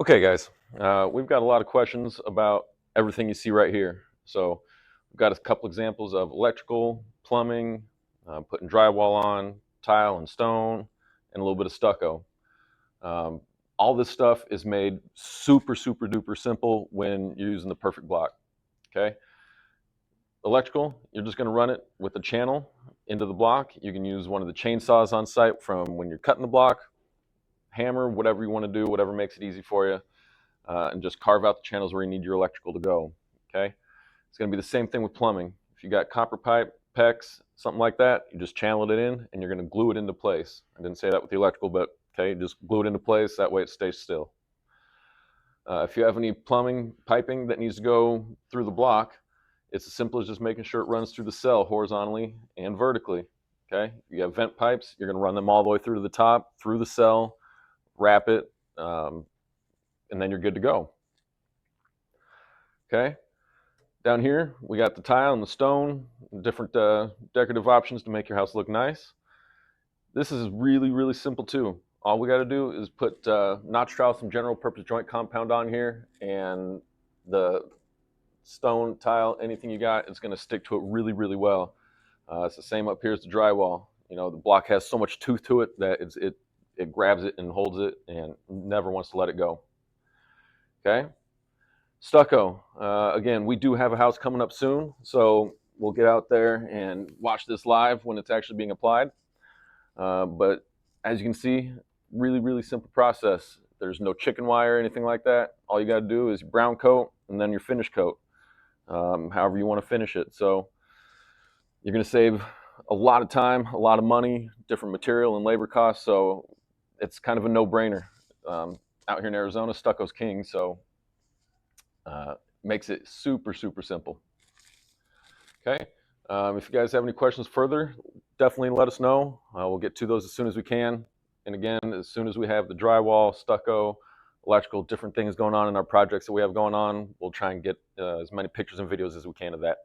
Okay, guys, we've got a lot of questions about everything you see right here. So we've got a couple examples of electrical, plumbing, putting drywall on, tile and stone, and a little bit of stucco. Um, all this stuff is made super, super duper simple when you're using the perfect block. Okay, electrical, you're just going to run it with a channel into the block. You can use one of the chainsaws on site from when you're cutting the block, hammer, whatever you want to do, whatever makes it easy for you. And just carve out the channels where you need your electrical to go. Okay, it's going to be the same thing with plumbing. If you got copper pipe, PEX, something like that, you just channel it in and you're going to glue it into place. I didn't say that with the electrical, but okay, just glue it into place. That way it stays still. If you have any plumbing piping that needs to go through the block, it's as simple as just making sure it runs through the cell horizontally and vertically. Okay, if you have vent pipes, you're going to run them all the way through to the top, through the cell, wrap it, and then you're good to go. Okay, down here we got the tile and the stone, different decorative options to make your house look nice. This is really, really simple too. All we got to do is put notch trowel, some general purpose joint compound on here, and the stone, tile, anything you got, it's going to stick to it really, really well. It's the same up here as the drywall. You know, the block has so much tooth to it that it grabs it and holds it and never wants to let it go. Okay. Stucco. Again, we do have a house coming up soon, so we'll get out there and watch this live when it's actually being applied. But as you can see, really, really simple process. There's no chicken wire or anything like that. All you got to do is your brown coat and then your finish coat, however you want to finish it. So you're going to save a lot of time, a lot of money, different material and labor costs. So it's kind of a no-brainer. Out here in Arizona, stucco's king. So makes it super, super simple. Okay. If you guys have any questions further, definitely let us know. We'll get to those as soon as we can. And again, as soon as we have the drywall, stucco, electrical, different things going on in our projects that we have going on, we'll try and get as many pictures and videos as we can of that.